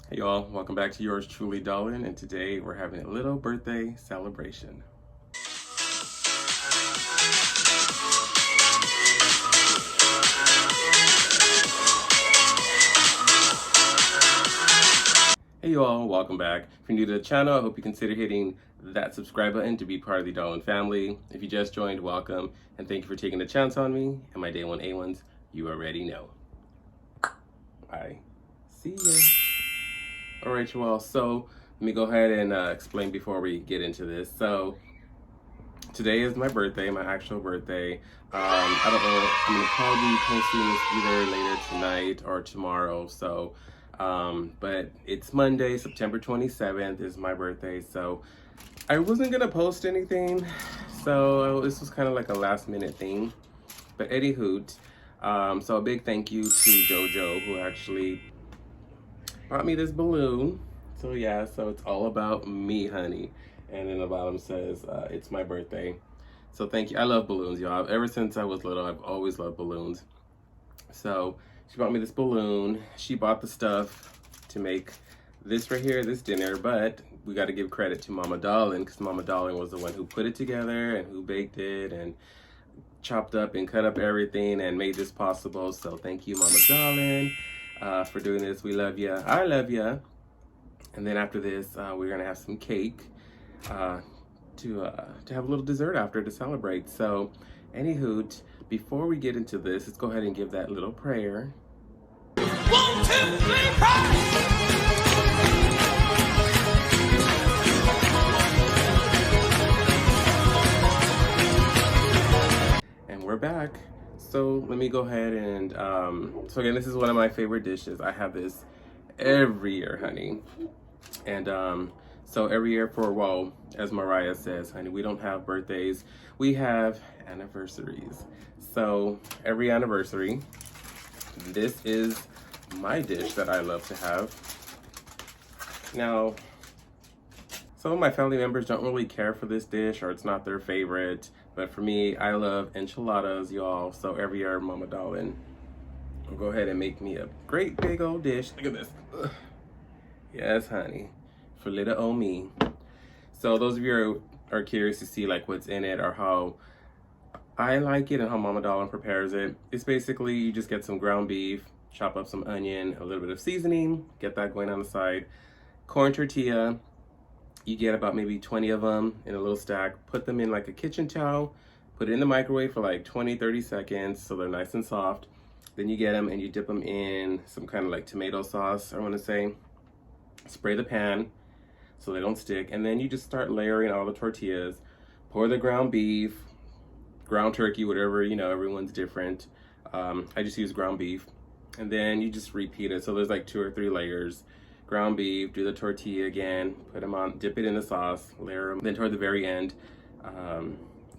Hey y'all, welcome back to yours truly, Dahhhling, and today we're having a little birthday celebration. Hey y'all, welcome back. If you're new to the channel, I hope you consider hitting that subscribe button to be part of the Dahhhling family. If you just joined, welcome, and thank you for taking the chance on me and my day one A1s. You already know. Bye. See ya. All right, you all. So let me go ahead and explain before we get into this. So today is my birthday, my actual birthday. I don't know, I'm gonna probably be posting this either later tonight or tomorrow. So, but it's Monday, September 27th is my birthday. So I wasn't gonna post anything. So this was kind of like a last minute thing. But anywho, so a big thank you to JoJo who actually brought me this balloon. So yeah, so it's all about me, honey. And then the bottom says, it's my birthday. So thank you. I love balloons, y'all. Ever since I was little, I've always loved balloons. So she bought me this balloon. She bought the stuff to make this right here, this dinner, but we got to give credit to Mama Dahhhling because Mama Dahhhling was the one who put it together and who baked it and chopped up and cut up everything and made this possible. So thank you, Mama Dahhhling, for doing this. We love ya. I love ya. And then after this, we're gonna have some cake to have a little dessert after to celebrate. So, anywho, before we get into this, let's go ahead and give that little prayer. 1, 2, 3, pray! And we're back. So let me go ahead and so again, this is one of my favorite dishes. I have this every year, honey. And so every year for, well, as Mariah says, honey, we don't have birthdays, we have anniversaries. So every anniversary, this is my dish that I love to have. Now, some of my family members don't really care for this dish or it's not their favorite, but for me, I love enchiladas, y'all. So every year, Mama Dahhhling will go ahead and make me a great big old dish. Look at this. Ugh. Yes, honey, for little old me. So those of you are curious to see like what's in it or how I like it and how Mama Dahhhling prepares it, it's basically you just get some ground beef, chop up some onion, a little bit of seasoning, get that going on the side. Corn tortilla, you get about maybe 20 of them in a little stack, put them in like a kitchen towel, put it in the microwave for like 20-30 seconds so they're nice and soft. Then you get them and you dip them in some kind of like tomato sauce, I want to say. Spray the pan so they don't stick, and then you just start layering all the tortillas. Pour the ground beef, ground turkey, whatever, you know, everyone's different. I just use ground beef, and then you just repeat it. So there's like 2 or 3 layers. Ground beef, do the tortilla again, put them on, dip it in the sauce, layer them. Then toward the very end,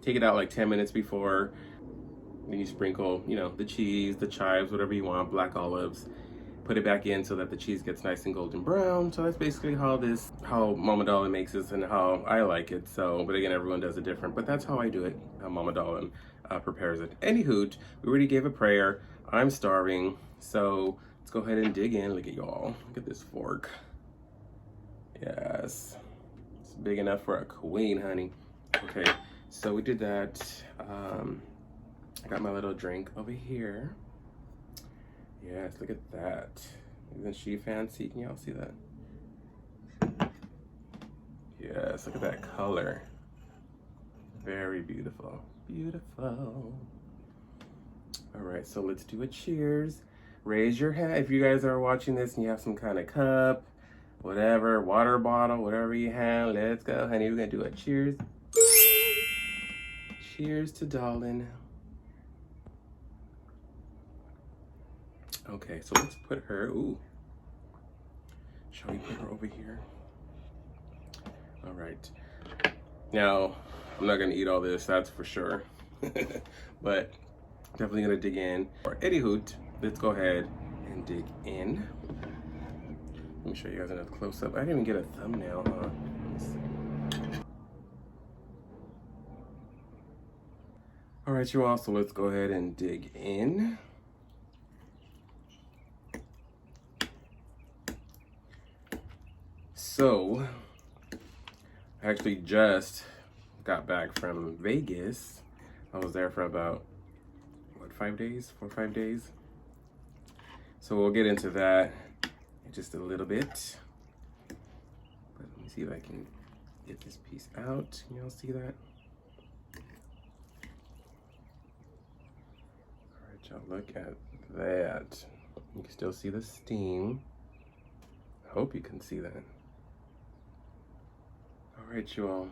take it out like 10 minutes before. Then you sprinkle, you know, the cheese, the chives, whatever you want, black olives. Put it back in so that the cheese gets nice and golden brown. So that's basically how Mama Dahhhling makes this and how I like it. So, but again, everyone does it different, but that's how I do it, how Mama Dahhhling prepares it. Anywho, we already gave a prayer. I'm starving, so let's go ahead and dig in. Look at y'all, look at this fork. Yes, it's big enough for a queen, honey. Okay, so we did that. I got my little drink over here. Yes, look at that. Isn't she fancy? Can y'all see that? Yes, look at that color. Very beautiful. Beautiful. All right, so let's do a cheers. Raise your hand if you guys are watching this and you have some kind of cup, whatever, water bottle, whatever you have. Let's go, honey. We're gonna do a cheers. Cheers to Dahhhling. Okay, so let's put her, ooh. Shall we put her over here? All right. Now, I'm not gonna eat all this, that's for sure. But definitely gonna dig in. Or anywho, let's go ahead and dig in. Let me show you guys another close-up. I didn't even get a thumbnail, huh? Let me see. All right, you all, so let's go ahead and dig in. So I actually just got back from Vegas. I was there for about, what, 5 days? 4 or 5 days? So we'll get into that in just a little bit. But let me see if I can get this piece out. Can y'all see that? All right, y'all, look at that. You can still see the steam. I hope you can see that. All right, you all.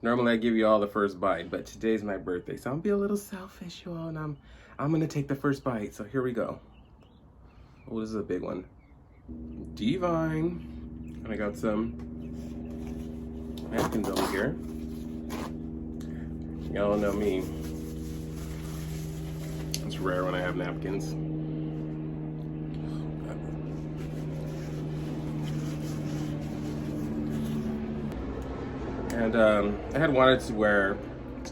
Normally I give you all the first bite, but today's my birthday, so I'm gonna be a little selfish, you all, and I'm gonna take the first bite. So here we go. Oh, this is a big one. Divine. And I got some napkins over here. Y'all know me. It's rare when I have napkins. And I had wanted to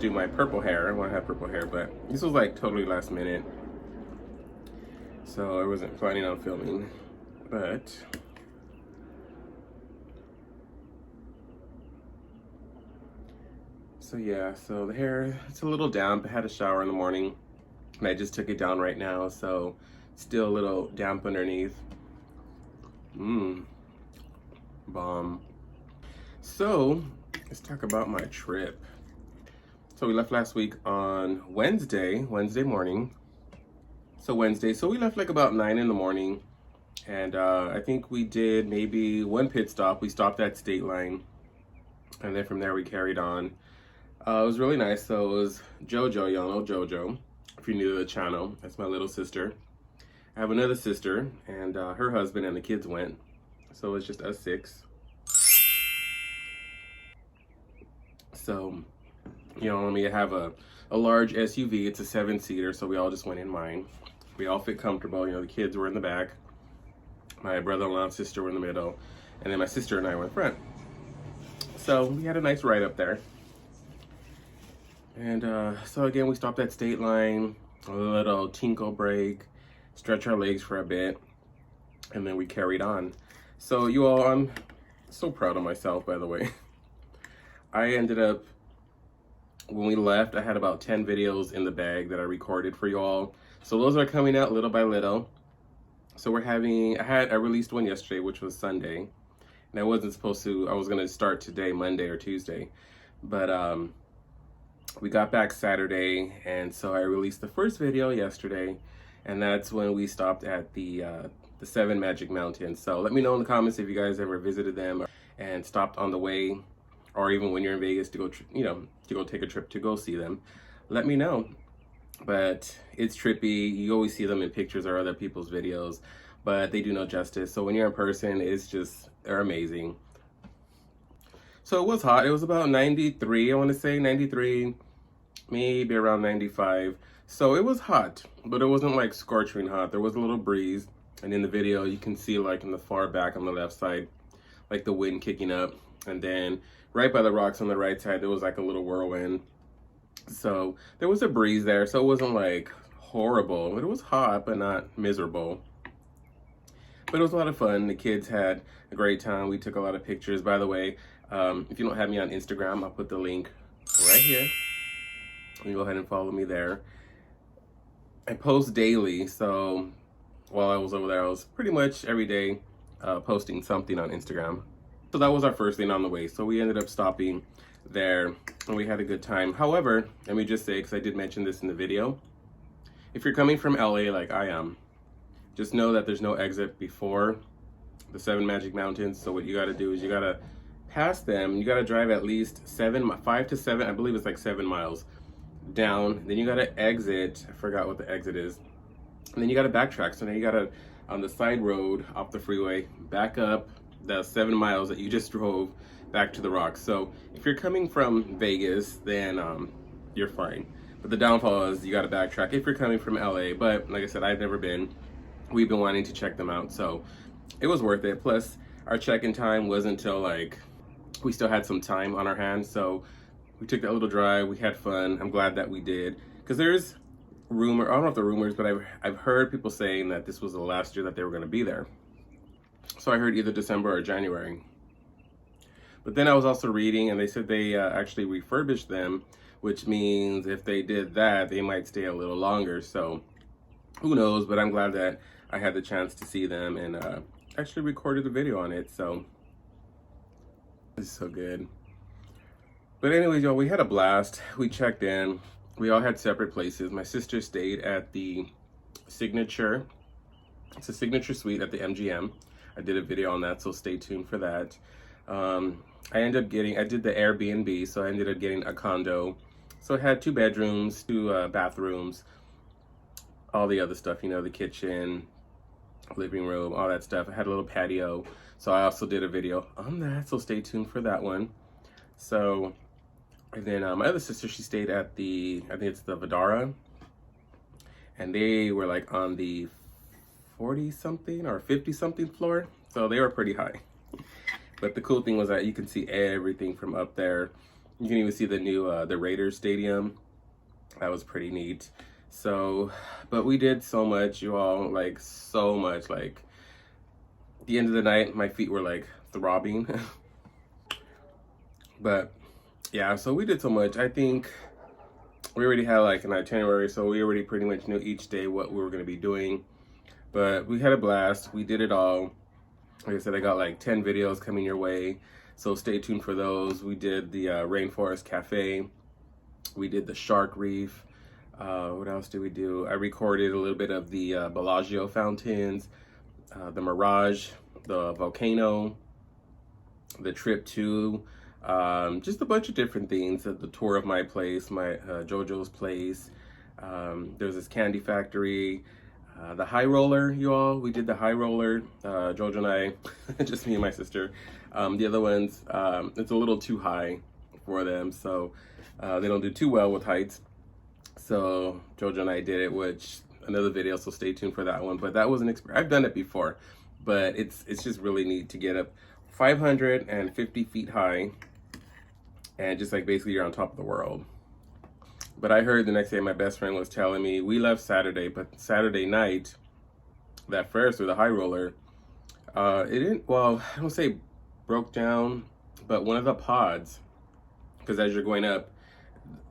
do my purple hair. I want to have purple hair, but this was like totally last minute. So I wasn't planning on filming, but so yeah, so the hair, it's a little damp. I had a shower in the morning and I just took it down right now, so still a little damp underneath. Bomb. So let's talk about my trip. So we left last week on Wednesday morning. So we left like about 9 in the morning. And I think we did maybe one pit stop. We stopped at State Line. And then from there we carried on. It was really nice. So it was JoJo, y'all know JoJo, if you're new to the channel. That's my little sister. I have another sister, and her husband and the kids went. So it was just us 6. So, you know, I have a large SUV. It's a 7-seater, so we all just went in mine. We all fit comfortable. You know, the kids were in the back. My brother-in-law and sister were in the middle. And then my sister and I were in front. So we had a nice ride up there. And so again, we stopped at State Line, a little tinkle break, stretch our legs for a bit, and then we carried on. So you all, I'm so proud of myself, by the way. I ended up, when we left, I had about 10 videos in the bag that I recorded for you all. So those are coming out little by little. So I released one yesterday, which was Sunday. And I wasn't supposed to, I was gonna start today, Monday or Tuesday. But we got back Saturday, and so I released the first video yesterday. And that's when we stopped at the 7 Magic Mountains. So let me know in the comments if you guys ever visited them and stopped on the way, or even when you're in Vegas to go, to go take a trip to go see them. Let me know. But it's trippy. You always see them in pictures or other people's videos, but they do no justice. So when you're in person, they're amazing. So it was hot. It was about 93, I want to say 93, maybe around 95. So it was hot, but it wasn't like scorching hot. There was a little breeze. And in the video, you can see like in the far back on the left side, like the wind kicking up. And then right by the rocks on the right side, there was like a little whirlwind. So there was a breeze there. So it wasn't like horrible, but it was hot, but not miserable. But it was a lot of fun. The kids had a great time. We took a lot of pictures. By the way, if you don't have me on Instagram, I'll put the link right here. You can go ahead and follow me there. I post daily. So while I was over there, I was pretty much every day posting something on Instagram. So that was our first thing on the way. So we ended up stopping there and we had a good time. However, let me just say, because I did mention this in the video, if you're coming from LA like I am, just know that there's no exit before the 7 Magic Mountains. So what you got to do is you got to pass them. You got to drive at least 5 to 7, I believe it's like 7 miles down. Then you got to exit. I forgot what the exit is. And then you got to backtrack. So then you got to, on the side road off the freeway, back up the 7 miles that you just drove back to the rocks. So if you're coming from Vegas, then you're fine. But the downfall is you got to backtrack if you're coming from LA. But like I said, I've never been. We've been wanting to check them out, so it was worth it. Plus, our check-in time wasn't until like, we still had some time on our hands, so we took that little drive. We had fun. I'm glad that we did, because there's rumor, I don't know if the rumors, but I've heard people saying that this was the last year that they were going to be there. So I heard either December or January. But then I was also reading, and they said they actually refurbished them, which means if they did that, they might stay a little longer. So who knows? But I'm glad that I had the chance to see them and actually recorded a video on it. So it's so good. But anyways, y'all, we had a blast. We checked in. We all had separate places. My sister stayed at the Signature. It's a Signature suite at the MGM. I did a video on that, so stay tuned for that. I did the Airbnb, so I ended up getting a condo. So it had 2 bedrooms, 2 bathrooms, all the other stuff, you know, the kitchen, living room, all that stuff. I had a little patio. So I also did a video on that, so stay tuned for that one. So, and then my other sister, she stayed at the, I think it's the Vidara, and they were like on the 40-something or 50-something floor, so they were pretty high. But the cool thing was that you can see everything from up there. You can even see the new the Raiders stadium. That was pretty neat. So, but we did so much, you all, like so much. Like, at the end of the night, my feet were like throbbing. But yeah, so we did so much. I think we already had like an itinerary, so we already pretty much knew each day what we were going to be doing. But we had a blast. We did it all. Like I said, I got like 10 videos coming your way, so stay tuned for those. We did the Rainforest Cafe. We did the Shark Reef. What else did we do? I recorded a little bit of the Bellagio fountains, the Mirage, the volcano, the trip to, just a bunch of different things. The tour of my place, my JoJo's place. There's this candy factory. The high roller, you all, we did the high roller, Jojo and I, just me and my sister. The other ones, it's a little too high for them, so they don't do too well with heights. So Jojo and I did it, which another video, so stay tuned for that one. But that was an experience. I've done it before, but it's just really neat to get up 550 feet high, and just like basically you're on top of the world. But I heard the next day my best friend was telling me, we left Saturday, but Saturday night, that Ferris or the high roller, it didn't, well, I don't say broke down, but one of the pods, because as you're going up,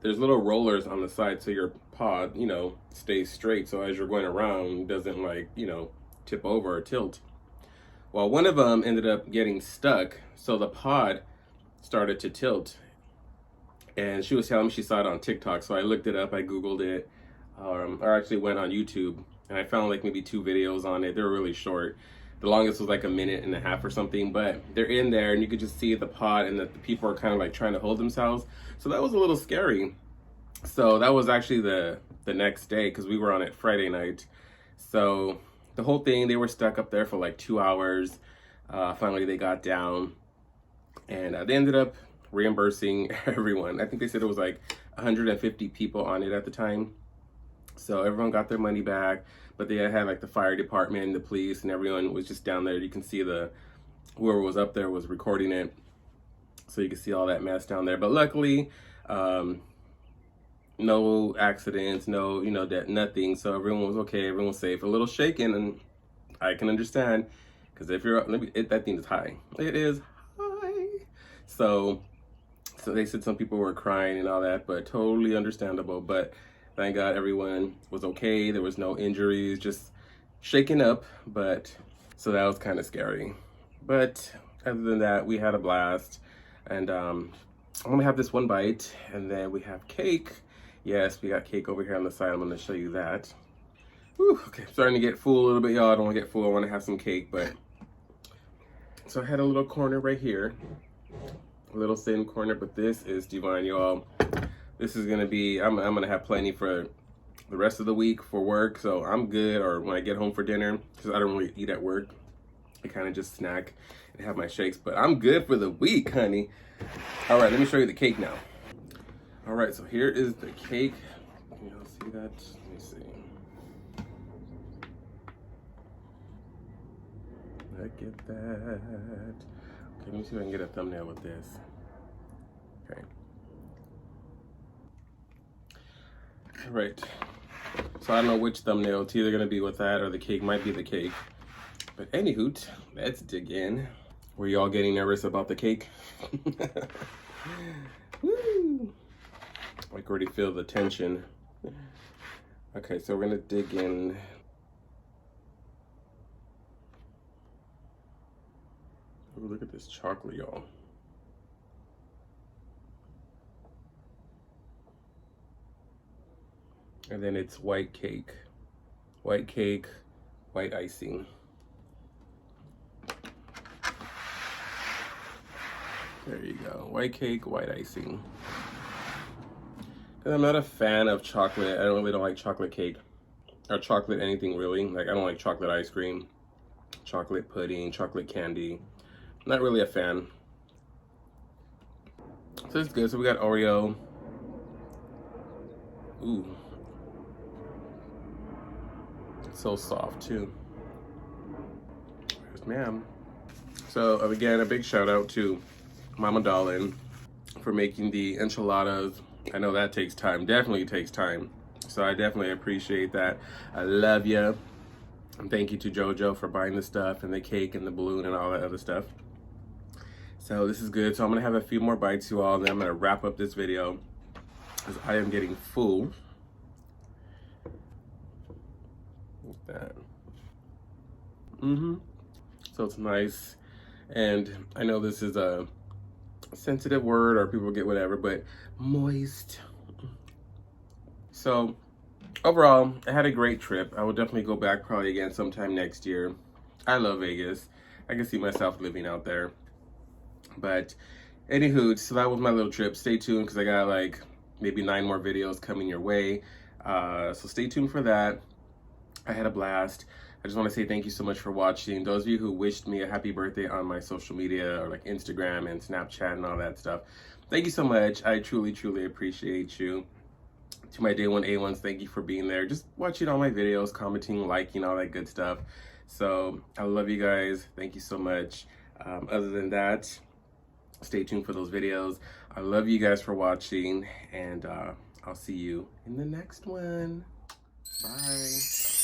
there's little rollers on the side, so your pod, you know, stays straight. So as you're going around, it doesn't like, you know, tip over or tilt. Well, one of them ended up getting stuck, so the pod started to tilt. And she was telling me she saw it on TikTok, so I looked it up, I Googled it, or actually went on YouTube, and I found like maybe 2 videos on it. They were really short. The longest was like 1.5 minutes or something, but they're in there and you could just see the pod and that the people are kind of like trying to hold themselves. So that was a little scary. So that was actually the next day, because we were on it Friday night. So the whole thing, they were stuck up there for like 2 hours. Finally they got down, and they ended up reimbursing everyone. I think they said it was like 150 people on it at the time. So everyone got their money back, but they had like the fire department, the police, and everyone was just down there. You can see whoever was up there was recording it. So you can see all that mess down there. But luckily, no accidents, no, you know, nothing. So everyone was okay, everyone was safe. A little shaken, and I can understand, because if you're, that thing is high. It is high. So they said some people were crying and all that, but totally understandable. But thank God everyone was okay. There was no injuries, just shaken up. But so that was kind of scary. But other than that, we had a blast. And I'm gonna have this one bite, and then we have cake. Yes, we got cake over here on the side. I'm gonna show you that. Whew, okay, I'm starting to get full a little bit, y'all. I don't want to get full. I want to have some cake, but so I had a little corner right here. A little thin corner, but this is divine, y'all. This is gonna be, I'm gonna have plenty for the rest of the week for work, so I'm good. Or when I get home for dinner, because I don't really eat at work, I kind of just snack and have my shakes, but I'm good for the week, honey. All right, let me show you the cake now. All right, so here is the cake. You all see that? Let me see. Look at that. Okay, let me see if I can get a thumbnail with this. Okay. All right. So I don't know which thumbnail. It's either gonna be with that or the cake. Might be the cake. But anywho, let's dig in. Were y'all getting nervous about the cake? Woo! I can already feel the tension. Okay, so we're gonna dig in. Ooh, look at this chocolate, y'all. And then it's white cake, white icing. There you go, white cake, white icing. And I'm not a fan of chocolate. I don't like chocolate cake or chocolate anything really. Like I don't like chocolate ice cream, chocolate pudding, chocolate candy. Not really a fan. So it's good. So we got Oreo. Ooh. It's so soft too. Yes, ma'am. So again, a big shout out to Mama Dahhhling for making the enchiladas. I know that takes time, definitely takes time. So I definitely appreciate that. I love you. And thank you to JoJo for buying the stuff and the cake and the balloon and all that other stuff. So this is good. So I'm gonna have a few more bites you all, and then I'm gonna wrap up this video because I am getting full. Like that. So it's nice. And I know this is a sensitive word or people get whatever, but moist. So overall, I had a great trip. I will definitely go back probably again sometime next year. I love Vegas. I can see myself living out there. But anywho, so that was my little trip. Stay tuned because I got like maybe 9 more videos coming your way. So stay tuned for that. I had a blast. I just want to say thank you so much for watching. Those of you who wished me a happy birthday on my social media or like Instagram and Snapchat and all that stuff, thank you so much. I truly, truly appreciate you. To my day one A1s, thank you for being there. Just watching all my videos, commenting, liking, all that good stuff. So I love you guys. Thank you so much. Other than that, stay tuned for those videos. I love you guys for watching, and I'll see you in the next one. Bye.